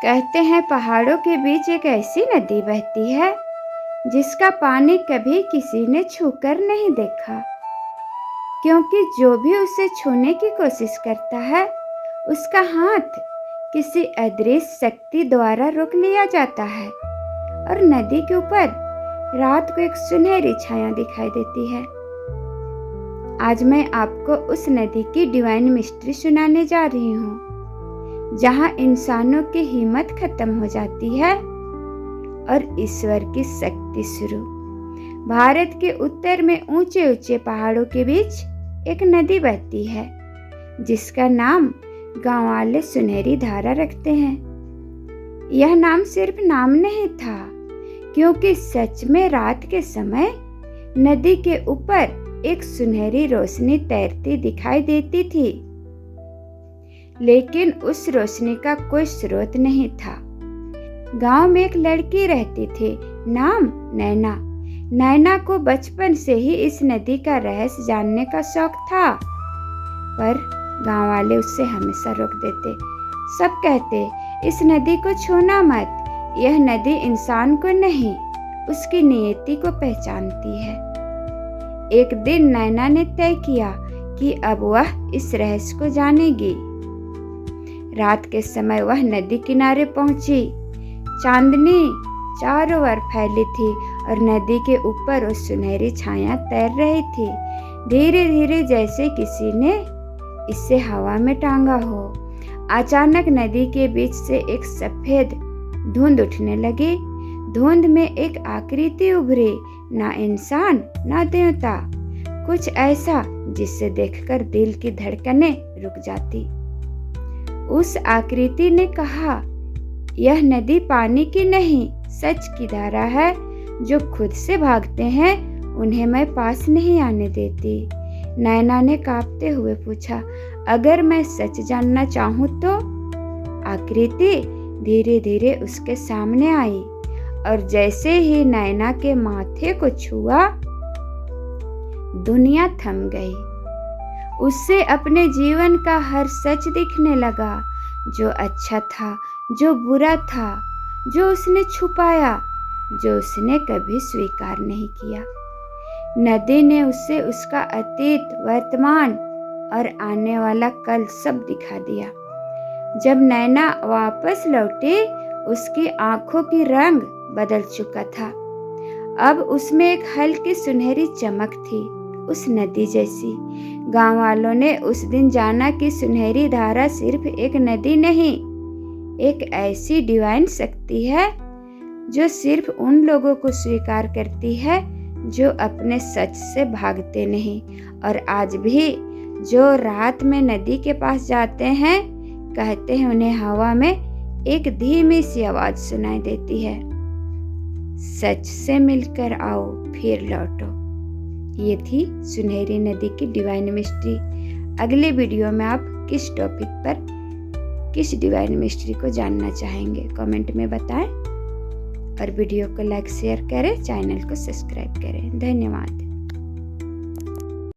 कहते हैं पहाड़ों के बीच एक ऐसी नदी बहती है जिसका पानी कभी किसी ने छूकर नहीं देखा, क्योंकि जो भी उसे छूने की कोशिश करता है उसका हाथ किसी अदृश्य शक्ति द्वारा रोक लिया जाता है और नदी के ऊपर रात को एक सुनहरी छाया दिखाई देती है। आज मैं आपको उस नदी की डिवाइन मिस्ट्री सुनाने जा रही हूँ, जहाँ इंसानों की हिम्मत खत्म हो जाती है और ईश्वर की शक्ति शुरू। भारत के उत्तर में ऊंचे ऊंचे पहाड़ों के बीच एक नदी बहती है जिसका नाम गांव वाले सुनहरी धारा रखते हैं। यह नाम सिर्फ नाम नहीं था, क्योंकि सच में रात के समय नदी के ऊपर एक सुनहरी रोशनी तैरती दिखाई देती थी, लेकिन उस रोशनी का कोई स्रोत नहीं था। गांव में एक लड़की रहती थी, नाम नैना। नैना को बचपन से ही इस नदी का रहस्य जानने का शौक था, पर गांव वाले उससे हमेशा रोक देते। सब कहते, इस नदी को छूना मत, यह नदी इंसान को नहीं, उसकी नियति को पहचानती है। एक दिन नैना ने तय किया कि अब वह इस रहस्य को जानेगी। रात के समय वह नदी किनारे पहुंची। चांदनी चारों ओर फैली थी और नदी के ऊपर वो सुनहरी छाया तैर रही थी, धीरे धीरे, जैसे किसी ने इसे हवा में टांगा हो। अचानक नदी के बीच से एक सफेद धुंध उठने लगी। धुंध में एक आकृति उभरी, ना इंसान ना देवता, कुछ ऐसा जिसे देखकर दिल की धड़कनें रुक जाती। उस आकृति ने कहा, यह नदी पानी की नहीं, सच की धारा है। जो खुद से भागते हैं उन्हें मैं पास नहीं आने देती। नैना ने कांपते हुए पूछा, अगर मैं सच जानना चाहूँ तो? आकृति धीरे धीरे उसके सामने आई और जैसे ही नैना के माथे को छुआ, दुनिया थम गई। उससे अपने जीवन का हर सच दिखने लगा, जो अच्छा था, जो बुरा था, जो उसने छुपाया, जो उसने कभी स्वीकार नहीं किया। नदी ने उसे उसका अतीत, वर्तमान और आने वाला कल सब दिखा दिया। जब नैना वापस लौटी, उसकी आंखों की रंग बदल चुका था। अब उसमें एक हल्की सुनहरी चमक थी, उस नदी जैसी। गांव वालों ने उस दिन जाना कि सुनहरी धारा सिर्फ एक नदी नहीं, एक ऐसी डिवाइन शक्ति है जो सिर्फ उन लोगों को स्वीकार करती है जो अपने सच से भागते नहीं। और आज भी जो रात में नदी के पास जाते हैं, कहते हैं उन्हें हवा में एक धीमी सी आवाज सुनाई देती है, सच से मिलकर आओ फिर लौटो। ये थी सुनहरी नदी की डिवाइन मिस्ट्री। अगले वीडियो में आप किस टॉपिक पर, किस डिवाइन मिस्ट्री को जानना चाहेंगे, कमेंट में बताएं और वीडियो को लाइक शेयर करें, चैनल को सब्सक्राइब करें। धन्यवाद।